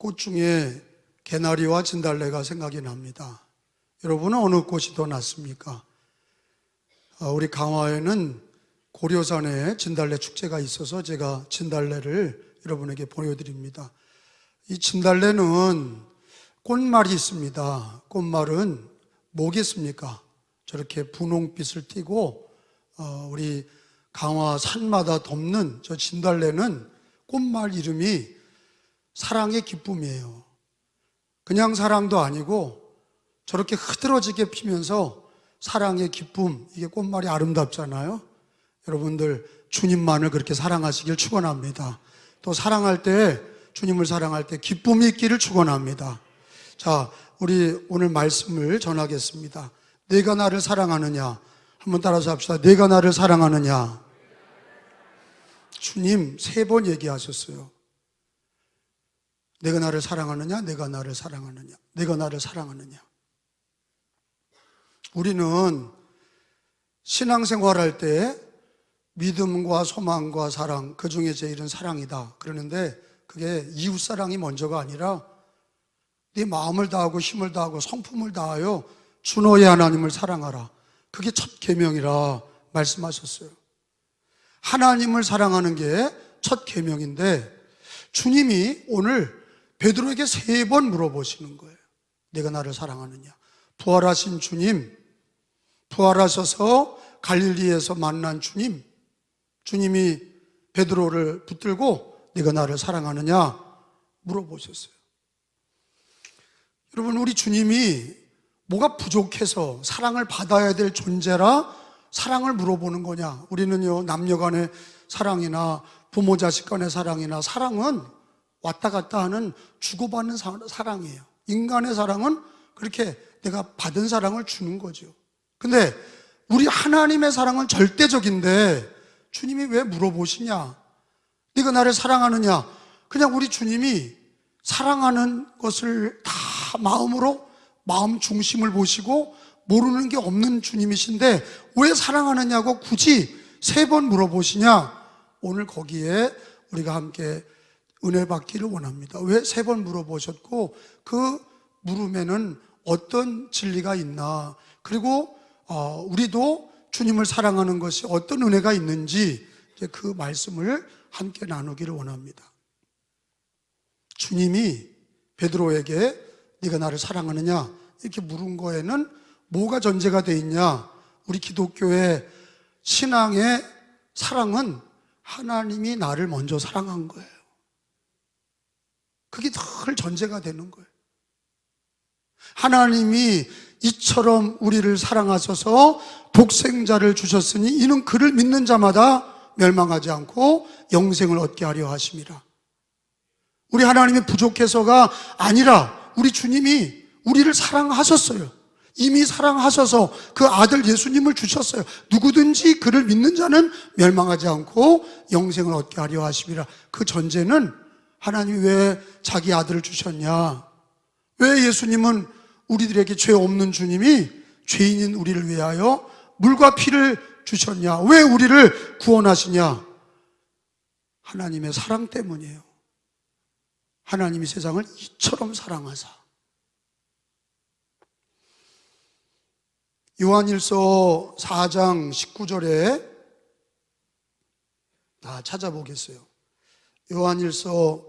꽃 중에 개나리와 진달래가 생각이 납니다. 여러분은 어느 꽃이 더 낫습니까? 우리 강화에는 고려산에 진달래 축제가 있어서 제가 진달래를 여러분에게 보여드립니다. 이 진달래는 꽃말이 있습니다. 꽃말은 뭐겠습니까? 저렇게 분홍빛을 띠고 우리 강화 산마다 덮는 저 진달래는 꽃말 이름이 사랑의 기쁨이에요. 그냥 사랑도 아니고 저렇게 흐드러지게 피면서 사랑의 기쁨, 이게 꽃말이 아름답잖아요. 여러분들 주님만을 그렇게 사랑하시길 축원합니다. 또 사랑할 때, 주님을 사랑할 때 기쁨이 있기를 축원합니다. 자, 우리 오늘 말씀을 전하겠습니다. 내가 나를 사랑하느냐? 한번 따라서 합시다. 내가 나를 사랑하느냐? 주님 3번 얘기하셨어요. 내가 나를 사랑하느냐? 내가 나를 사랑하느냐? 내가 나를 사랑하느냐? 우리는 신앙생활할 때 믿음과 소망과 사랑, 그 중에 제일은 사랑이다 그러는데, 그게 이웃사랑이 먼저가 아니라 네 마음을 다하고 힘을 다하고 성품을 다하여 주 너의 하나님을 사랑하라, 그게 첫 계명이라 말씀하셨어요. 하나님을 사랑하는 게 첫 계명인데, 주님이 오늘 베드로에게 3번 물어보시는 거예요. 내가 나를 사랑하느냐? 부활하신 주님, 부활하셔서 갈릴리에서 만난 주님, 주님이 베드로를 붙들고 네가 나를 사랑하느냐 물어보셨어요. 여러분, 우리 주님이 뭐가 부족해서 사랑을 받아야 될 존재라 사랑을 물어보는 거냐? 우리는요, 남녀 간의 사랑이나 부모 자식 간의 사랑이나, 사랑은 왔다 갔다 하는 주고받는 사랑이에요. 인간의 사랑은 그렇게 내가 받은 사랑을 주는 거죠. 근데 우리 하나님의 사랑은 절대적인데 주님이 왜 물어보시냐? 네가 나를 사랑하느냐? 그냥 우리 주님이 사랑하는 것을 다 마음으로, 마음 중심을 보시고 모르는 게 없는 주님이신데 왜 사랑하느냐고 굳이 3번 물어보시냐? 오늘 거기에 우리가 함께 은혜 받기를 원합니다. 왜 3번 물어보셨고 그 물음에는 어떤 진리가 있나, 그리고 우리도 주님을 사랑하는 것이 어떤 은혜가 있는지 그 말씀을 함께 나누기를 원합니다. 주님이 베드로에게 네가 나를 사랑하느냐 이렇게 물은 거에는 뭐가 전제가 돼 있냐? 우리 기독교의 신앙의 사랑은 하나님이 나를 먼저 사랑한 거예요. 그게 늘 전제가 되는 거예요. 하나님이 이처럼 우리를 사랑하셔서 독생자를 주셨으니 이는 그를 믿는 자마다 멸망하지 않고 영생을 얻게 하려 하심이라. 우리 하나님이 부족해서가 아니라 우리 주님이 우리를 사랑하셨어요. 이미 사랑하셔서 그 아들 예수님을 주셨어요. 누구든지 그를 믿는 자는 멸망하지 않고 영생을 얻게 하려 하심이라. 그 전제는 하나님이 왜 자기 아들을 주셨냐? 왜 예수님은 우리들에게 죄 없는 주님이 죄인인 우리를 위하여 물과 피를 주셨냐? 왜 우리를 구원하시냐? 하나님의 사랑 때문이에요. 하나님이 세상을 이처럼 사랑하사. 요한일서 4장 19절에 찾아보겠어요. 요한일서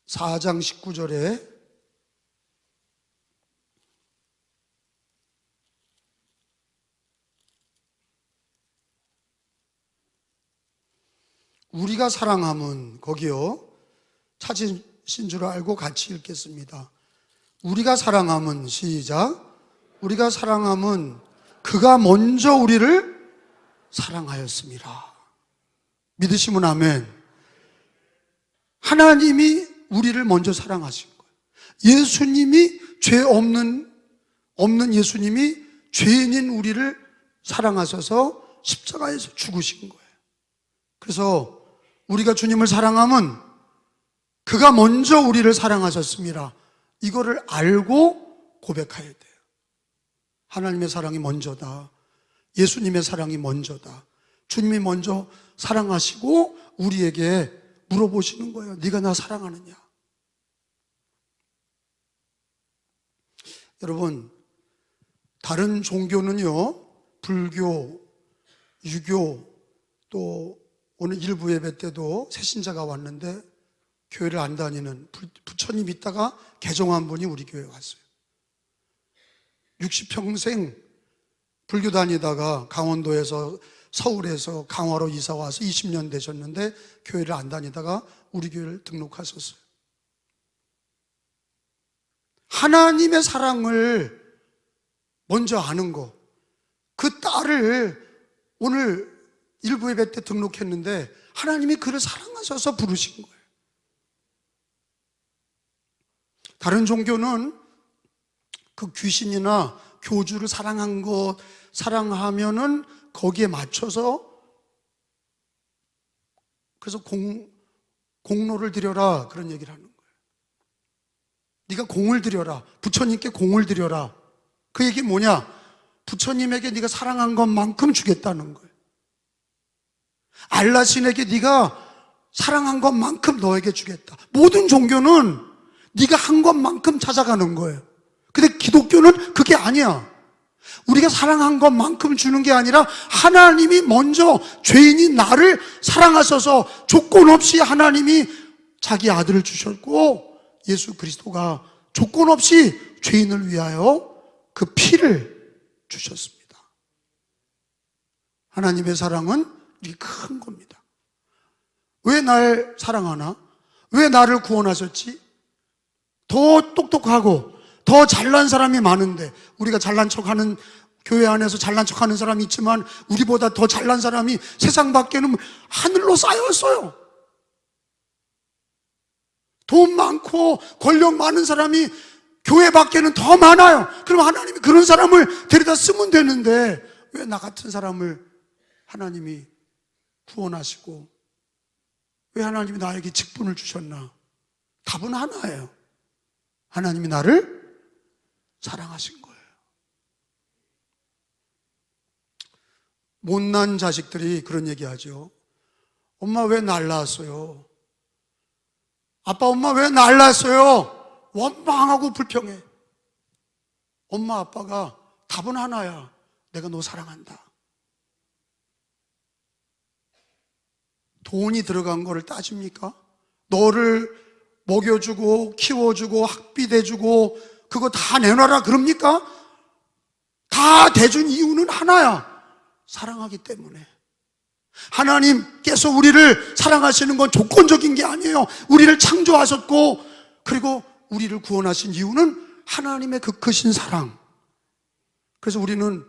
4장 19절에 우리가 사랑함은, 거기요, 찾으신 줄 알고 같이 읽겠습니다. 우리가 사랑함은, 시작. 우리가 사랑함은 그가 먼저 우리를 사랑하였습니다. 믿으시면 아멘. 하나님이 우리를 먼저 사랑하신 거예요. 예수님이 죄 없는 예수님이 죄인인 우리를 사랑하셔서 십자가에서 죽으신 거예요. 그래서 우리가 주님을 사랑하면 그가 먼저 우리를 사랑하셨습니다. 이거를 알고 고백해야 돼요. 하나님의 사랑이 먼저다. 예수님의 사랑이 먼저다. 주님이 먼저 사랑하시고 우리에게 물어보시는 거예요. 네가 나 사랑하느냐? 여러분, 다른 종교는요, 불교, 유교, 또 오늘 일부 예배 때도 새신자가 왔는데 교회를 안 다니는 부처님 있다가 개종한 분이 우리 교회에 왔어요. 60평생 불교 다니다가 강원도에서 서울에서 강화로 이사 와서 20년 되셨는데 교회를 안 다니다가 우리 교회를 등록하셨어요. 하나님의 사랑을 먼저 아는 거, 그 딸을 오늘 일부 예배 때 등록했는데 하나님이 그를 사랑하셔서 부르신 거예요. 다른 종교는 그 귀신이나 교주를 사랑한 것, 사랑하면은 거기에 맞춰서 그래서 공로를 드려라 그런 얘기를 하는 거예요. 네가 공을 드려라, 부처님께 공을 드려라. 그 얘기 뭐냐? 부처님에게 네가 사랑한 것만큼 주겠다는 거예요. 알라신에게 네가 사랑한 것만큼 너에게 주겠다. 모든 종교는 네가 한 것만큼 찾아가는 거예요. 근데 기독교는 그게 아니야. 우리가 사랑한 것만큼 주는 게 아니라 하나님이 먼저 죄인인 나를 사랑하셔서 조건 없이 하나님이 자기 아들을 주셨고, 예수 그리스도가 조건 없이 죄인을 위하여 그 피를 주셨습니다. 하나님의 사랑은 이게 큰 겁니다. 왜 날 사랑하나? 왜 나를 구원하셨지? 더 똑똑하고 더 잘난 사람이 많은데, 우리가 잘난 척하는, 교회 안에서 잘난 척하는 사람이 있지만 우리보다 더 잘난 사람이 세상 밖에는 하늘로 쌓여있어요. 돈 많고 권력 많은 사람이 교회 밖에는 더 많아요. 그럼 하나님이 그런 사람을 데려다 쓰면 되는데 왜 나 같은 사람을 하나님이 구원하시고 왜 하나님이 나에게 직분을 주셨나? 답은 하나예요. 하나님이 나를 사랑하신 거예요. 못난 자식들이 그런 얘기하죠. 엄마 왜 날 낳았어요? 아빠 엄마 왜 날 낳았어요? 원망하고 불평해. 엄마 아빠가 답은 하나야. 내가 너 사랑한다. 돈이 들어간 거를 따집니까? 너를 먹여주고 키워주고 학비 대주고 그거 다 내놔라 그럽니까? 다 대준 이유는 하나야. 사랑하기 때문에. 하나님께서 우리를 사랑하시는 건 조건적인 게 아니에요. 우리를 창조하셨고 그리고 우리를 구원하신 이유는 하나님의 그 크신 사랑. 그래서 우리는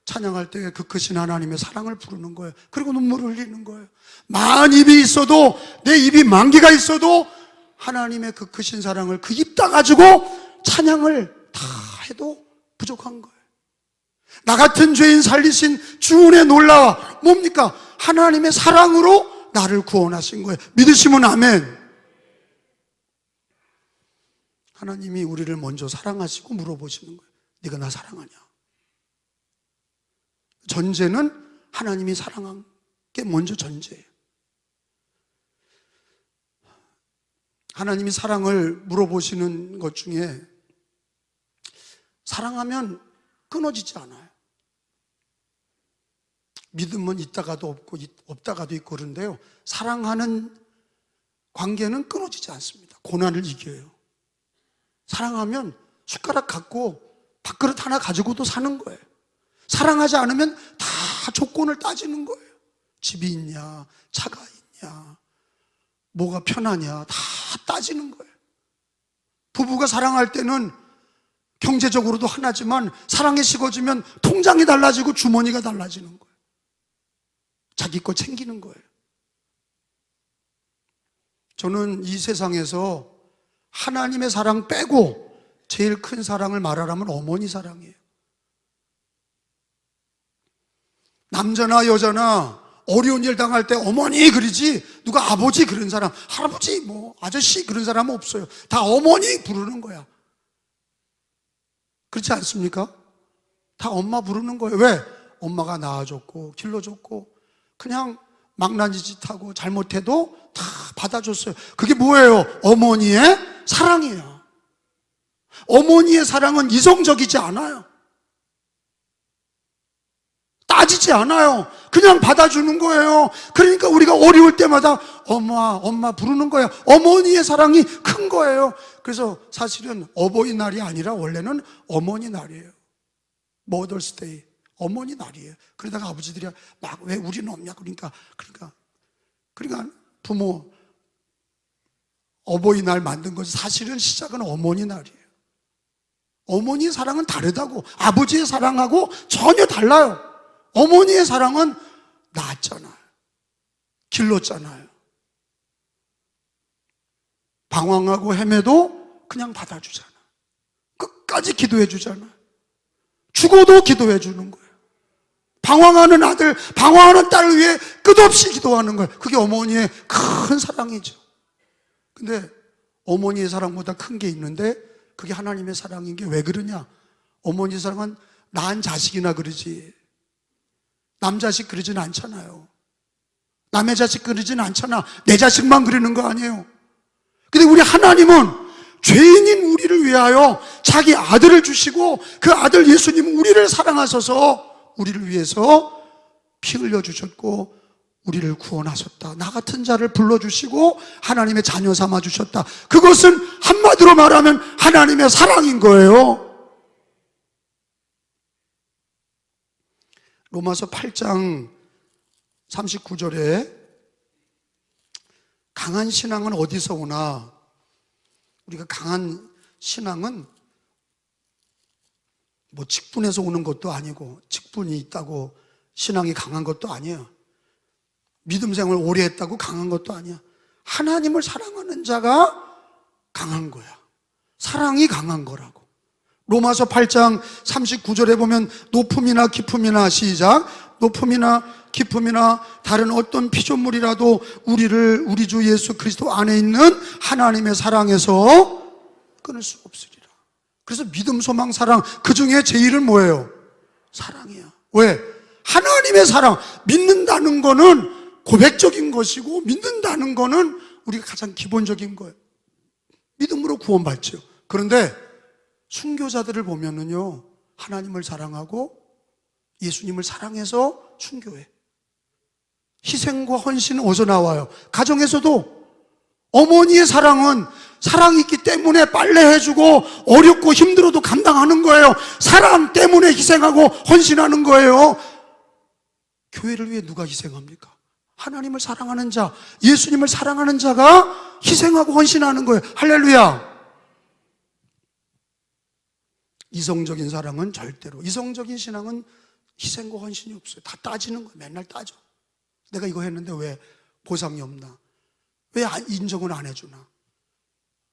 찬양할 때 그 크신 하나님의 사랑을 부르는 거예요. 그리고 눈물을 흘리는 거예요. 만 입이 있어도, 내 입이 만 개가 있어도 하나님의 그 크신 사랑을 그 입 다 가지고 찬양을 다 해도 부족한 거예요. 나 같은 죄인 살리신 주은혜 놀라워. 뭡니까? 하나님의 사랑으로 나를 구원하신 거예요. 믿으시면 아멘. 하나님이 우리를 먼저 사랑하시고 물어보시는 거예요. 네가 나 사랑하냐? 전제는 하나님이 사랑한 게 먼저 전제예요. 하나님이 사랑을 물어보시는 것 중에 사랑하면 끊어지지 않아요. 믿음은 있다가도 없고 없다가도 있고 그런데요, 사랑하는 관계는 끊어지지 않습니다. 고난을 이겨요. 사랑하면 숟가락 갖고 밥그릇 하나 가지고도 사는 거예요. 사랑하지 않으면 다 조건을 따지는 거예요. 집이 있냐, 차가 있냐, 뭐가 편하냐, 다 따지는 거예요. 부부가 사랑할 때는 경제적으로도 하나지만 사랑이 식어지면 통장이 달라지고 주머니가 달라지는 거예요. 자기 거 챙기는 거예요. 저는 이 세상에서 하나님의 사랑 빼고 제일 큰 사랑을 말하라면 어머니 사랑이에요. 남자나 여자나 어려운 일 당할 때 어머니 그러지, 누가 아버지 그런 사람, 할아버지 뭐 아저씨 그런 사람은 없어요. 다 어머니 부르는 거야. 그렇지 않습니까? 다 엄마 부르는 거예요. 왜? 엄마가 낳아줬고 길러줬고 그냥 망나니 짓하고 잘못해도 다 받아줬어요. 그게 뭐예요? 어머니의 사랑이에요. 어머니의 사랑은 이성적이지 않아요. 따지지 않아요. 그냥 받아주는 거예요. 그러니까 우리가 어려울 때마다 엄마 부르는 거예요. 어머니의 사랑이 큰 거예요. 그래서 사실은 어버이날이 아니라 원래는 어머니 날이에요. Mother's Day, 어머니 날이에요. 그러다가 아버지들이 막 왜 우리는 없냐 그러니까 부모 어버이날 만든 것이 사실은 시작은 어머니 날이에요. 어머니의 사랑은 다르다고. 아버지의 사랑하고 전혀 달라요. 어머니의 사랑은 낳았잖아요. 길렀잖아요. 방황하고 헤매도 그냥 받아주잖아. 끝까지 기도해 주잖아. 죽어도 기도해 주는 거예요. 방황하는 아들, 방황하는 딸을 위해 끝없이 기도하는 거예요. 그게 어머니의 큰 사랑이죠. 근데 어머니의 사랑보다 큰 게 있는데 그게 하나님의 사랑인 게 왜 그러냐? 어머니의 사랑은 낳은 자식이나 그러지 남자식 그러지는 않잖아요. 남의 자식 그러지는 않잖아. 내 자식만 그러는 거 아니에요. 근데 우리 하나님은 죄인인 우리를 위하여 자기 아들을 주시고 그 아들 예수님은 우리를 사랑하셔서 우리를 위해서 피 흘려 주셨고 우리를 구원하셨다. 나 같은 자를 불러주시고 하나님의 자녀 삼아 주셨다. 그것은 한마디로 말하면 하나님의 사랑인 거예요. 로마서 8장 39절에 강한 신앙은 어디서 오나? 우리가 강한 신앙은 뭐 직분에서 오는 것도 아니고 직분이 있다고 신앙이 강한 것도 아니에요. 믿음 생활을 오래 했다고 강한 것도 아니야. 하나님을 사랑하는 자가 강한 거야. 사랑이 강한 거라고. 로마서 8장 39절에 보면 높음이나 깊음이나 시작. 높음이나 깊음이나 다른 어떤 피조물이라도 우리를 우리 주 예수 그리스도 안에 있는 하나님의 사랑에서 끊을 수 없으리라. 그래서 믿음, 소망, 사랑 그 중에 제일은 뭐예요? 사랑이야. 왜? 하나님의 사랑. 믿는다는 거는 고백적인 것이고 믿는다는 거는 우리가 가장 기본적인 거예요. 믿음으로 구원받죠. 그런데 순교자들을 보면은요, 하나님을 사랑하고 예수님을 사랑해서 순교해. 희생과 헌신은 어디서 나와요? 가정에서도 어머니의 사랑은 사랑이 있기 때문에 빨래해주고 어렵고 힘들어도 감당하는 거예요. 사랑 때문에 희생하고 헌신하는 거예요. 교회를 위해 누가 희생합니까? 하나님을 사랑하는 자, 예수님을 사랑하는 자가 희생하고 헌신하는 거예요. 할렐루야. 이성적인 사랑은 절대로, 이성적인 신앙은 희생과 헌신이 없어요. 다 따지는 거예요. 맨날 따져. 내가 이거 했는데 왜 보상이 없나? 왜 인정을 안 해주나?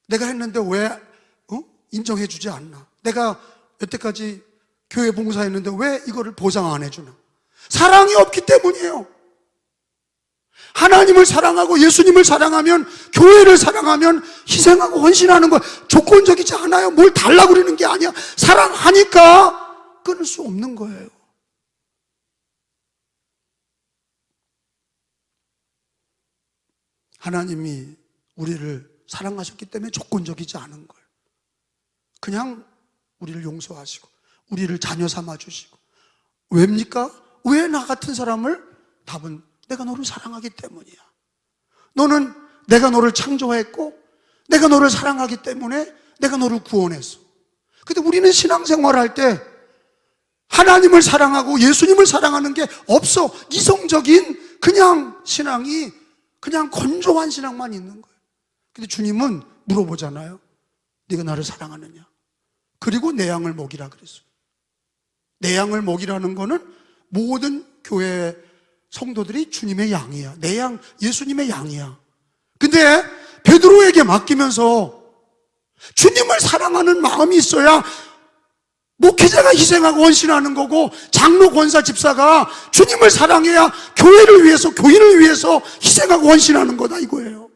내가 했는데 왜 인정해 주지 않나? 내가 여태까지 교회 봉사했는데 왜 이거를 보상 안 해주나? 사랑이 없기 때문이에요. 하나님을 사랑하고 예수님을 사랑하면, 교회를 사랑하면 희생하고 헌신하는 거 조건적이지 않아요. 뭘 달라고 그러는 게 아니야. 사랑하니까 끊을 수 없는 거예요. 하나님이 우리를 사랑하셨기 때문에 조건적이지 않은 거예요. 그냥 우리를 용서하시고 우리를 자녀 삼아 주시고. 왜입니까? 왜 나 같은 사람을? 답은 내가 너를 사랑하기 때문이야. 너는 내가 너를 창조했고 내가 너를 사랑하기 때문에 내가 너를 구원했어. 근데 우리는 신앙생활할 때 하나님을 사랑하고 예수님을 사랑하는 게 없어. 이성적인 그냥 신앙이, 그냥 건조한 신앙만 있는 거예요. 근데 주님은 물어보잖아요. 네가 나를 사랑하느냐? 그리고 내 양을 먹이라 그랬어요. 내 양을 먹이라는 거는 모든 교회 성도들이 주님의 양이야. 내 양, 예수님의 양이야. 근데 베드로에게 맡기면서 주님을 사랑하는 마음이 있어야 목회자가 희생하고 헌신하는 거고, 장로, 권사, 집사가 주님을 사랑해야 교회를 위해서, 교인을 위해서 희생하고 헌신하는 거다 이거예요.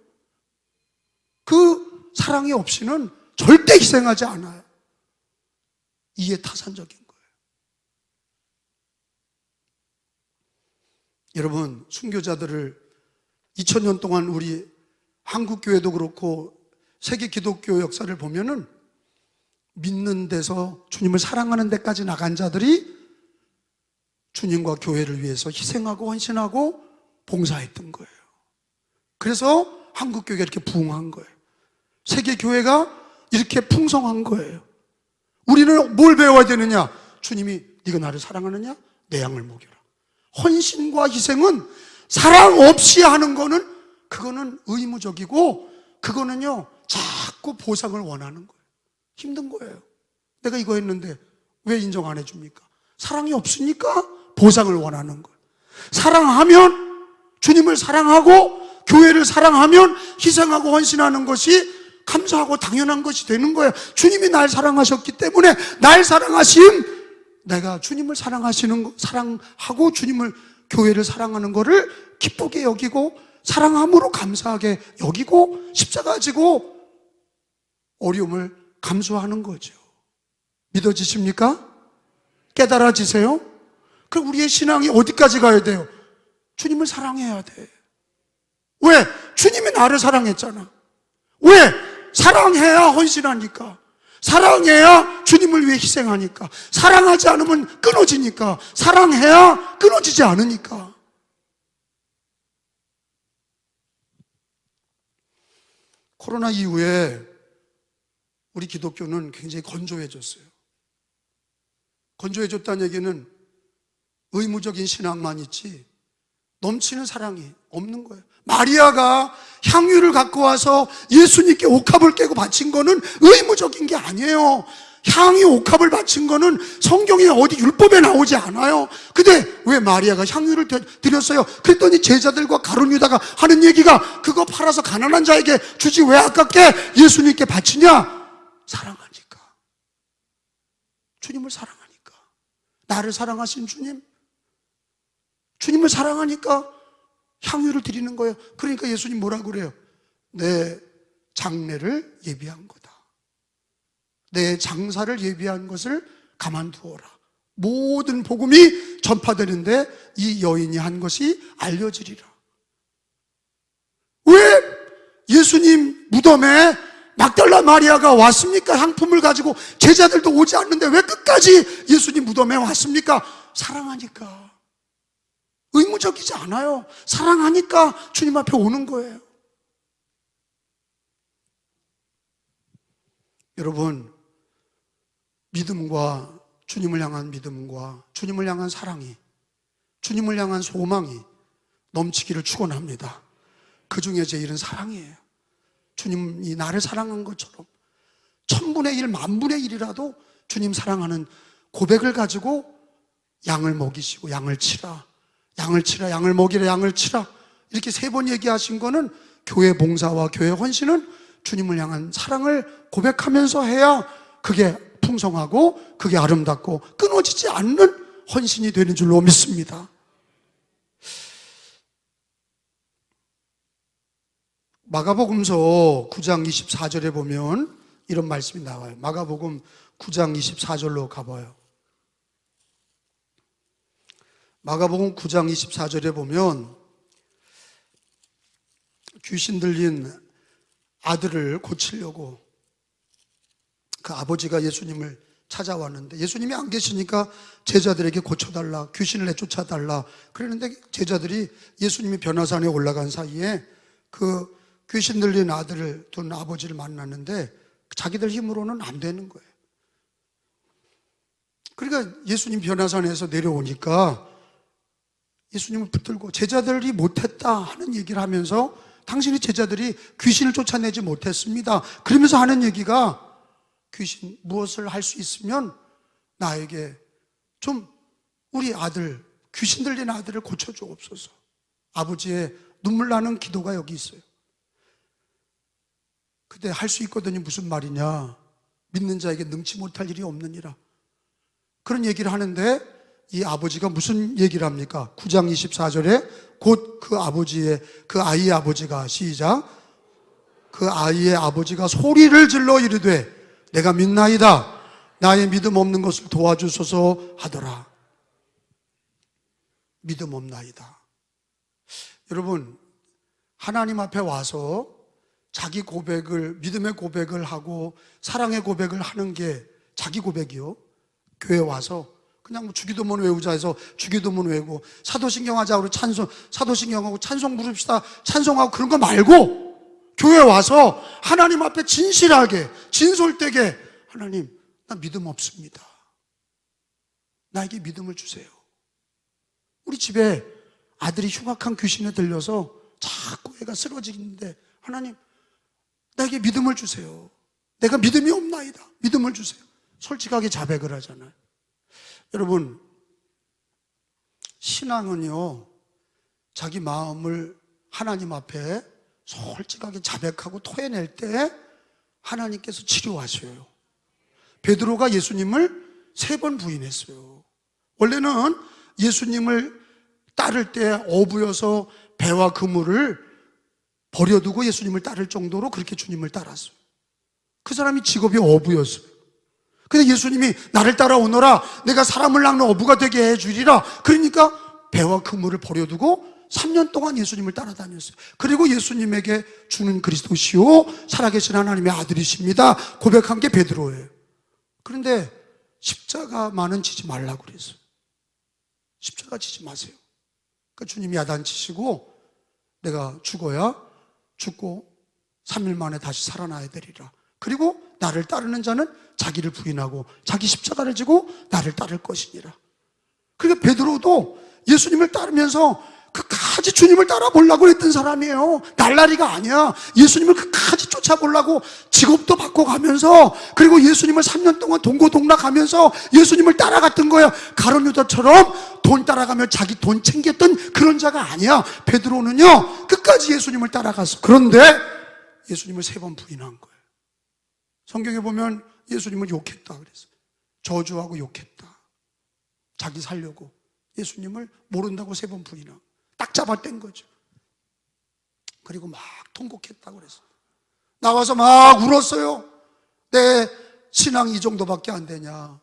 그 사랑이 없이는 절대 희생하지 않아요. 이해타산적인 거예요. 여러분, 순교자들을 2000년 동안 우리 한국교회도 그렇고 세계 기독교 역사를 보면은 믿는 데서 주님을 사랑하는 데까지 나간 자들이 주님과 교회를 위해서 희생하고 헌신하고 봉사했던 거예요. 그래서 한국교회가 이렇게 부흥한 거예요. 세계교회가 이렇게 풍성한 거예요. 우리는 뭘 배워야 되느냐? 주님이 네가 나를 사랑하느냐? 내 양을 먹여라. 헌신과 희생은 사랑 없이 하는 거는 그거는 의무적이고 그거는요 자꾸 보상을 원하는 거예요. 힘든 거예요. 내가 이거 했는데 왜 인정 안 해줍니까? 사랑이 없으니까 보상을 원하는 거예요. 사랑하면 주님을 사랑하고 교회를 사랑하면 희생하고 헌신하는 것이 감사하고 당연한 것이 되는 거예요. 주님이 날 사랑하셨기 때문에 날 사랑하심, 내가 주님을 사랑하고 주님을 교회를 사랑하는 것을 기쁘게 여기고 사랑함으로 감사하게 여기고 십자가 지고 어려움을 감수하는 거죠. 믿어지십니까? 깨달아지세요? 그럼 우리의 신앙이 어디까지 가야 돼요? 주님을 사랑해야 돼. 왜? 주님이 나를 사랑했잖아. 왜? 사랑해야 헌신하니까. 사랑해야 주님을 위해 희생하니까. 사랑하지 않으면 끊어지니까. 사랑해야 끊어지지 않으니까. 코로나 이후에 우리 기독교는 굉장히 건조해졌어요. 건조해졌다는 얘기는 의무적인 신앙만 있지 넘치는 사랑이 없는 거예요. 마리아가 향유를 갖고 와서 예수님께 옥합을 깨고 바친 거는 의무적인 게 아니에요. 향유 옥합을 바친 거는 성경에 어디 율법에 나오지 않아요. 근데 왜 마리아가 향유를 드렸어요? 그랬더니 제자들과 가룟 유다가 하는 얘기가 그거 팔아서 가난한 자에게 주지 왜 아깝게 예수님께 바치냐? 사랑하니까. 주님을 사랑하니까. 나를 사랑하신 주님, 주님을 사랑하니까 향유를 드리는 거예요. 그러니까 예수님 뭐라고 그래요? 내 장례를 예비한 거다. 내 장사를 예비한 것을 가만두어라. 모든 복음이 전파되는데 이 여인이 한 것이 알려지리라. 왜 예수님 무덤에 막달라 마리아가 왔습니까? 향품을 가지고. 제자들도 오지 않는데 왜 끝까지 예수님 무덤에 왔습니까? 사랑하니까. 의무적이지 않아요. 사랑하니까 주님 앞에 오는 거예요. 여러분, 믿음과 주님을 향한 믿음과 주님을 향한 사랑이, 주님을 향한 소망이 넘치기를 축원합니다. 그 중에 제일은 사랑이에요. 주님이 나를 사랑한 것처럼 1000분의 1, 10,000분의 1이라도 주님 사랑하는 고백을 가지고 양을 먹이시고 양을 치라, 양을 치라, 양을 먹이라, 양을 치라 이렇게 3번 얘기하신 거는 교회 봉사와 교회 헌신은 주님을 향한 사랑을 고백하면서 해야 그게 풍성하고 그게 아름답고 끊어지지 않는 헌신이 되는 줄로 믿습니다. 마가복음서 9장 24절에 보면 이런 말씀이 나와요. 마가복음 9장 24절로 가봐요. 마가복음 9장 24절에 보면 귀신 들린 아들을 고치려고 그 아버지가 예수님을 찾아왔는데 예수님이 안 계시니까 제자들에게 고쳐달라, 귀신을 내쫓아달라 그랬는데 제자들이 예수님이 변화산에 올라간 사이에 그 귀신 들린 아들을 둔 아버지를 만났는데 자기들 힘으로는 안 되는 거예요. 그러니까 예수님 변화산에서 내려오니까 예수님을 붙들고 제자들이 못했다 하는 얘기를 하면서 당신이 제자들이 귀신을 쫓아내지 못했습니다. 그러면서 하는 얘기가 귀신 무엇을 할 수 있으면 나에게 좀 우리 아들, 귀신 들린 아들을 고쳐주옵소서. 아버지의 눈물 나는 기도가 여기 있어요. 근데 할 수 있거든요. 무슨 말이냐? 믿는 자에게 능치 못할 일이 없느니라. 그런 얘기를 하는데 이 아버지가 무슨 얘기를 합니까? 9장 24절에 곧 그 아버지의, 그 아이의 아버지가 시작. 그 아이의 아버지가 소리를 질러 이르되 내가 믿나이다. 나의 믿음 없는 것을 도와주소서 하더라. 믿음 없나이다. 여러분, 하나님 앞에 와서 자기 고백을, 믿음의 고백을 하고 사랑의 고백을 하는 게 자기 고백이요. 교회 와서 그냥 뭐 주기도문 외우자 해서 주기도문 외우고 사도신경 하자 그러고 사도신경하고 찬송 부릅시다 찬송하고 그런 거 말고 교회 와서 하나님 앞에 진실하게 진솔되게 하나님 나 믿음 없습니다. 나에게 믿음을 주세요. 우리 집에 아들이 흉악한 귀신에 들려서 자꾸 애가 쓰러지는데 하나님 나에게 믿음을 주세요. 내가 믿음이 없나이다. 믿음을 주세요. 솔직하게 자백을 하잖아요. 여러분, 신앙은요, 자기 마음을 하나님 앞에 솔직하게 자백하고 토해낼 때 하나님께서 치료하셔요. 베드로가 예수님을 3번 부인했어요. 원래는 예수님을 따를 때 어부여서 배와 그물을 버려두고 예수님을 따를 정도로 그렇게 주님을 따랐어요. 그 사람이 직업이 어부였어요. 근데 예수님이 나를 따라오너라 내가 사람을 낚는 어부가 되게 해주리라. 그러니까 배와 그물을 버려두고 3년 동안 예수님을 따라다녔어요. 그리고 예수님에게 주는 그리스도시요 살아계신 하나님의 아들이십니다 고백한 게 베드로예요. 그런데 십자가만은 지지 말라고 그랬어요. 십자가 지지 마세요. 그러니까 주님이 야단치시고 내가 죽어야 죽고 3일 만에 다시 살아나야 되리라. 그리고 나를 따르는 자는 자기를 부인하고 자기 십자가를 지고 나를 따를 것이니라. 그러니까 베드로도 예수님을 따르면서 끝까지 주님을 따라보려고 했던 사람이에요. 날라리가 아니야. 예수님을 끝까지 쫓아보려고 직업도 바꿔가면서 그리고 예수님을 3년 동안 동고동락하면서 예수님을 따라갔던 거야. 가룟 유다처럼 돈 따라가며 자기 돈 챙겼던 그런 자가 아니야. 베드로는요 끝까지 예수님을 따라갔어. 그런데 예수님을 3번 부인한 거예요. 성경에 보면 예수님을 욕했다 그랬어요. 저주하고 욕했다. 자기 살려고 예수님을 모른다고 3번 부인하고 딱 잡아뗀 거죠. 그리고 막 통곡했다고 그랬어요. 나와서 막 울었어요. 내 신앙이 이 정도밖에 안 되냐,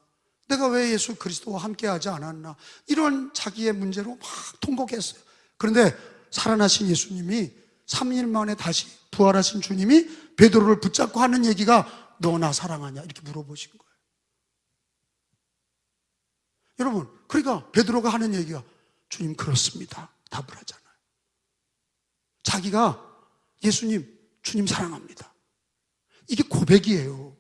내가 왜 예수 그리스도와 함께 하지 않았나, 이런 자기의 문제로 막 통곡했어요. 그런데 살아나신 예수님이 3일 만에 다시 부활하신 주님이 베드로를 붙잡고 하는 얘기가 너 나 사랑하냐 이렇게 물어보신 거예요. 여러분, 그러니까 베드로가 하는 얘기가 주님 그렇습니다 답을 하잖아요. 자기가 예수님, 주님 사랑합니다. 이게 고백이에요.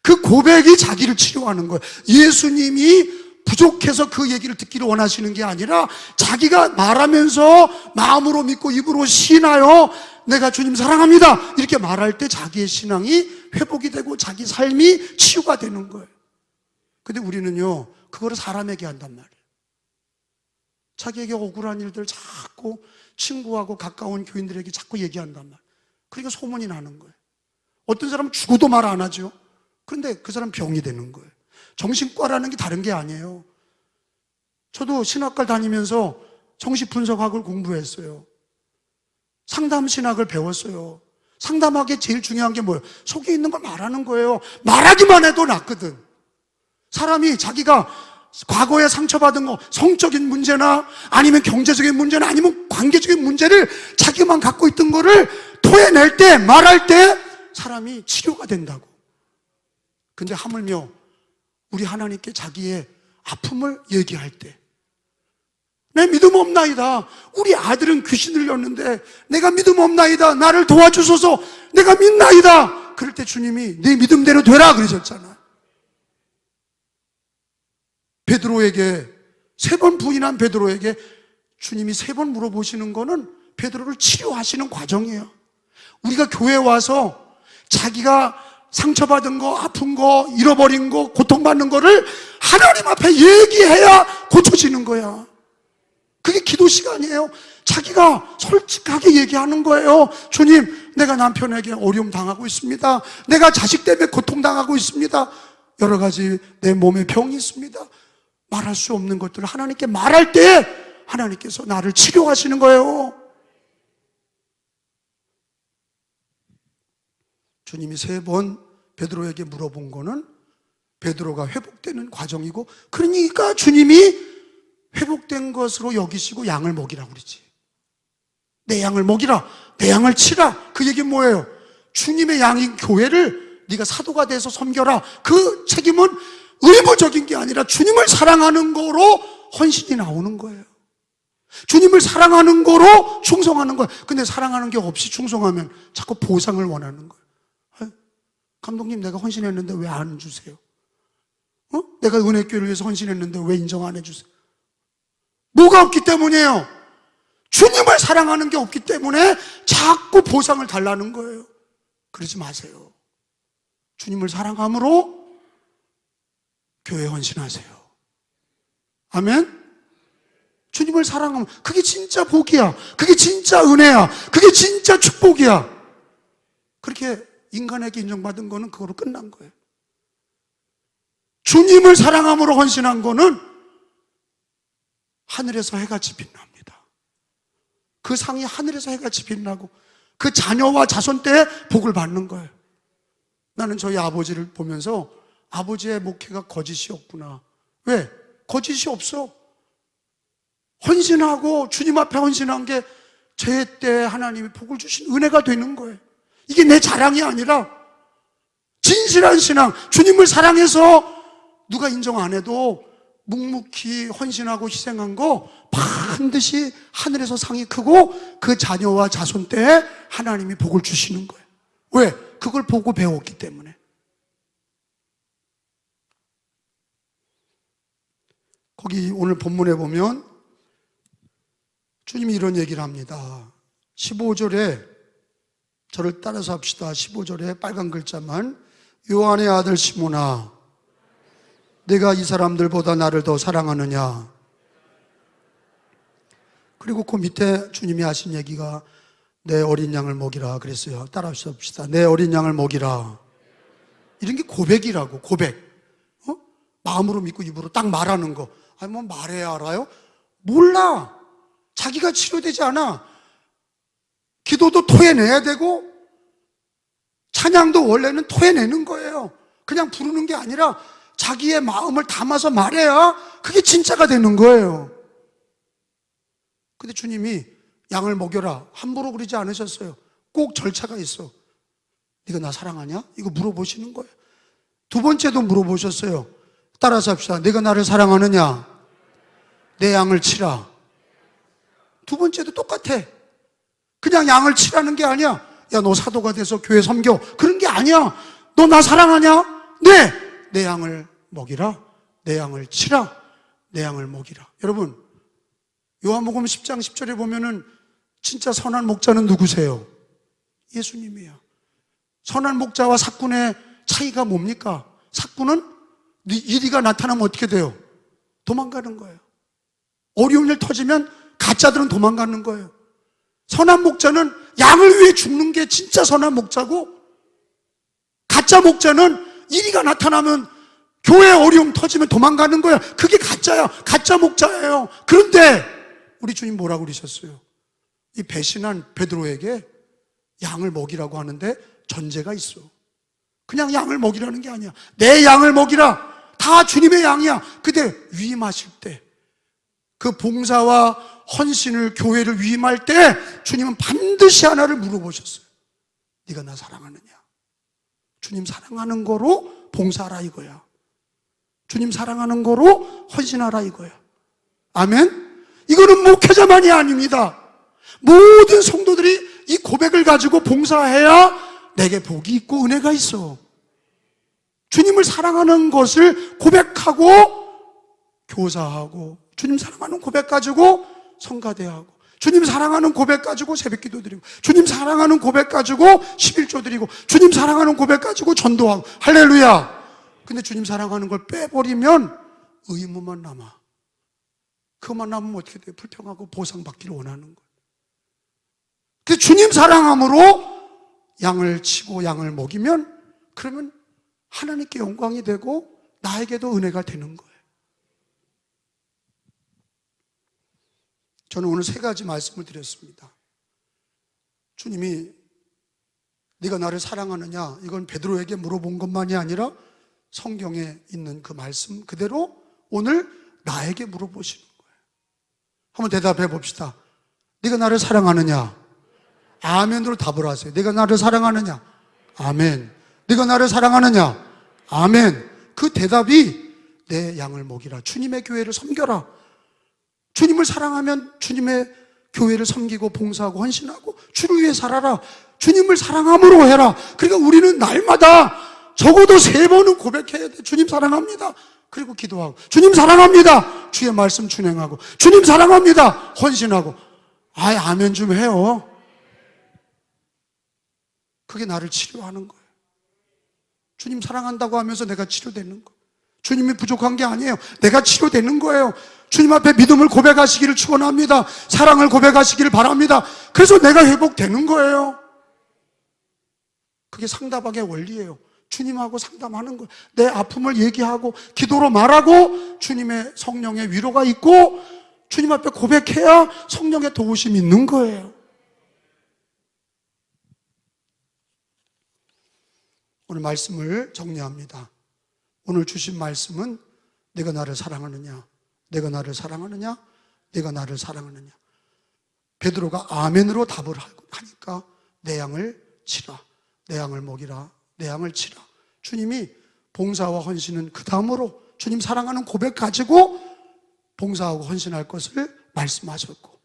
그 고백이 자기를 치료하는 거예요. 예수님이 부족해서 그 얘기를 듣기를 원하시는 게 아니라 자기가 말하면서 마음으로 믿고 입으로 시인하여 내가 주님 사랑합니다 이렇게 말할 때 자기의 신앙이 회복이 되고 자기 삶이 치유가 되는 거예요. 근데 우리는요 그거를 사람에게 한단 말이에요. 자기에게 억울한 일들 자꾸 친구하고 가까운 교인들에게 자꾸 얘기한단 말이에요. 그러니까 소문이 나는 거예요. 어떤 사람은 죽어도 말 안 하죠. 그런데 그 사람 병이 되는 거예요. 정신과라는 게 다른 게 아니에요. 저도 신학과를 다니면서 정신분석학을 공부했어요. 상담신학을 배웠어요. 상담학의 제일 중요한 게 뭐예요? 속에 있는 걸 말하는 거예요. 말하기만 해도 낫거든. 사람이 자기가 과거에 상처받은 거, 성적인 문제나 아니면 경제적인 문제나 아니면 관계적인 문제를 자기만 갖고 있던 거를 토해낼 때, 말할 때 사람이 치료가 된다고. 근데 하물며 우리 하나님께 자기의 아픔을 얘기할 때, 내 믿음 없나이다, 우리 아들은 귀신 들렸는데 내가 믿음 없나이다, 나를 도와주소서, 내가 믿나이다, 그럴 때 주님이 네 믿음대로 되라 그러셨잖아요. 베드로에게 3번 부인한 베드로에게 주님이 3번 물어보시는 거는 베드로를 치료하시는 과정이에요. 우리가 교회 와서 자기가 상처받은 거, 아픈 거, 잃어버린 거, 고통받는 거를 하나님 앞에 얘기해야 고쳐지는 거야. 그게 기도 시간이에요. 자기가 솔직하게 얘기하는 거예요. 주님, 내가 남편에게 어려움 당하고 있습니다. 내가 자식 때문에 고통 당하고 있습니다. 여러 가지 내 몸에 병이 있습니다. 말할 수 없는 것들을 하나님께 말할 때 하나님께서 나를 치료하시는 거예요. 주님이 3번 베드로에게 물어본 거는 베드로가 회복되는 과정이고, 그러니까 주님이 회복된 것으로 여기시고 양을 먹이라고 그러지. 내 양을 먹이라, 내 양을 치라. 그 얘기는 뭐예요? 주님의 양인 교회를 네가 사도가 돼서 섬겨라. 그 책임은 의무적인 게 아니라 주님을 사랑하는 거로 헌신이 나오는 거예요. 주님을 사랑하는 거로 충성하는 거예요. 근데 사랑하는 게 없이 충성하면 자꾸 보상을 원하는 거예요. 감독님, 내가 헌신했는데 왜 안 주세요? 내가 은혜교회를 위해서 헌신했는데 왜 인정 안 해주세요? 뭐가 없기 때문이에요? 주님을 사랑하는 게 없기 때문에 자꾸 보상을 달라는 거예요. 그러지 마세요. 주님을 사랑함으로 교회 헌신하세요. 아멘? 주님을 사랑하면 그게 진짜 복이야. 그게 진짜 은혜야. 그게 진짜 축복이야. 그렇게 인간에게 인정받은 거는 그거로 끝난 거예요. 주님을 사랑함으로 헌신한 거는 하늘에서 해같이 빛납니다. 그 상이 하늘에서 해같이 빛나고 그 자녀와 자손 때에 복을 받는 거예요. 나는 저희 아버지를 보면서 아버지의 목회가 거짓이 없구나. 왜? 거짓이 없어. 헌신하고 주님 앞에 헌신한 게 제 때 하나님이 복을 주신 은혜가 되는 거예요. 이게 내 자랑이 아니라 진실한 신앙, 주님을 사랑해서 누가 인정 안 해도 묵묵히 헌신하고 희생한 거 반드시 하늘에서 상이 크고 그 자녀와 자손 때에 하나님이 복을 주시는 거예요. 왜? 그걸 보고 배웠기 때문에. 거기 오늘 본문에 보면 주님이 이런 얘기를 합니다. 15절에 저를 따라서 합시다. 15절에 빨간 글자만, 요한의 아들 시몬아, 내가 이 사람들보다 나를 더 사랑하느냐. 그리고 그 밑에 주님이 하신 얘기가 내 어린 양을 먹이라 그랬어요. 따라서 합시다. 내 어린 양을 먹이라. 이런 게 고백이라고. 고백. 마음으로 믿고 입으로 딱 말하는 거. 아니 뭐 말해야 알아요? 몰라. 자기가 치료되지 않아. 기도도 토해내야 되고 찬양도 원래는 토해내는 거예요. 그냥 부르는 게 아니라 자기의 마음을 담아서 말해야 그게 진짜가 되는 거예요. 근데 주님이 양을 먹여라 함부로 그러지 않으셨어요. 꼭 절차가 있어. 네가 나 사랑하냐? 이거 물어보시는 거예요. 두 번째도 물어보셨어요. 따라서 합시다. 네가 나를 사랑하느냐? 내 양을 치라. 두 번째도 똑같아. 그냥 양을 치라는 게 아니야. 야, 너 사도가 돼서 교회 섬겨. 그런 게 아니야. 너 나 사랑하냐? 네! 내 양을 먹이라. 내 양을 치라. 내 양을 먹이라. 여러분, 요한복음 10장 10절에 보면은 진짜 선한 목자는 누구세요? 예수님이에요. 선한 목자와 삭군의 차이가 뭡니까? 삭군은 이리가 나타나면 어떻게 돼요? 도망가는 거예요. 어려운 일 터지면 가짜들은 도망가는 거예요. 선한 목자는 양을 위해 죽는 게 진짜 선한 목자고, 가짜 목자는 이리가 나타나면 교회 어려움 터지면 도망가는 거야. 그게 가짜야. 가짜 목자예요. 그런데 우리 주님 뭐라고 그러셨어요? 이 배신한 베드로에게 양을 먹이라고 하는데 전제가 있어. 그냥 양을 먹이라는 게 아니야. 내 양을 먹이라. 다 주님의 양이야. 근데 위임하실 때, 그 봉사와 헌신을, 교회를 위임할 때 주님은 반드시 하나를 물어보셨어요. 네가 나 사랑하느냐? 주님 사랑하는 거로 봉사하라 이거야. 주님 사랑하는 거로 헌신하라 이거야. 아멘? 이거는 목회자만이 아닙니다. 모든 성도들이 이 고백을 가지고 봉사해야 내게 복이 있고 은혜가 있어. 주님을 사랑하는 것을 고백하고 교사하고, 주님 사랑하는 고백 가지고 성가대하고, 주님 사랑하는 고백 가지고 새벽기도 드리고, 주님 사랑하는 고백 가지고 11조 드리고, 주님 사랑하는 고백 가지고 전도하고. 할렐루야. 근데 주님 사랑하는 걸 빼버리면 의무만 남아. 그것만 남으면 어떻게 돼요? 불평하고 보상받기를 원하는 거예요. 근데 주님 사랑함으로 양을 치고 양을 먹이면, 그러면 하나님께 영광이 되고 나에게도 은혜가 되는 거예요. 저는 오늘 세 가지 말씀을 드렸습니다. 주님이 네가 나를 사랑하느냐, 이건 베드로에게 물어본 것만이 아니라 성경에 있는 그 말씀 그대로 오늘 나에게 물어보시는 거예요. 한번 대답해 봅시다. 네가 나를 사랑하느냐? 아멘으로 답을 하세요. 네가 나를 사랑하느냐? 아멘. 네가 나를 사랑하느냐? 아멘. 그 대답이 내 양을 먹이라. 주님의 교회를 섬겨라. 주님을 사랑하면 주님의 교회를 섬기고 봉사하고 헌신하고 주를 위해 살아라. 주님을 사랑함으로 해라. 그러니까 우리는 날마다 적어도 3번은 고백해야 돼. 주님 사랑합니다. 그리고 기도하고, 주님 사랑합니다. 주의 말씀 준행하고, 주님 사랑합니다. 헌신하고. 아예 아멘 좀 해요. 그게 나를 치료하는 거예요. 주님 사랑한다고 하면서 내가 치료되는 거예요. 주님이 부족한 게 아니에요. 내가 치료되는 거예요. 주님 앞에 믿음을 고백하시기를 축원합니다. 사랑을 고백하시기를 바랍니다. 그래서 내가 회복되는 거예요. 그게 상담학의 원리예요. 주님하고 상담하는 거예요. 내 아픔을 얘기하고 기도로 말하고 주님의 성령의 위로가 있고 주님 앞에 고백해야 성령의 도우심이 있는 거예요. 오늘 말씀을 정리합니다. 오늘 주신 말씀은 내가 나를 사랑하느냐? 내가 나를 사랑하느냐? 내가 나를 사랑하느냐? 베드로가 아멘으로 답을 하니까 내 양을 치라. 내 양을 먹이라. 내 양을 치라. 주님이 봉사와 헌신은 그 다음으로 주님 사랑하는 고백 가지고 봉사하고 헌신할 것을 말씀하셨고,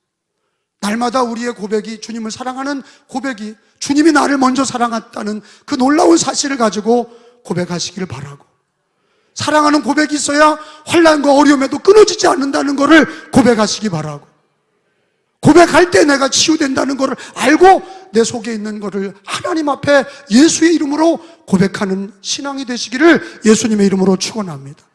날마다 우리의 고백이 주님을 사랑하는 고백이 주님이 나를 먼저 사랑했다는 그 놀라운 사실을 가지고 고백하시기를 바라고, 사랑하는 고백이 있어야 환난과 어려움에도 끊어지지 않는다는 것을 고백하시기 바라고, 고백할 때 내가 치유된다는 것을 알고 내 속에 있는 것을 하나님 앞에 예수의 이름으로 고백하는 신앙이 되시기를 예수님의 이름으로 축원합니다.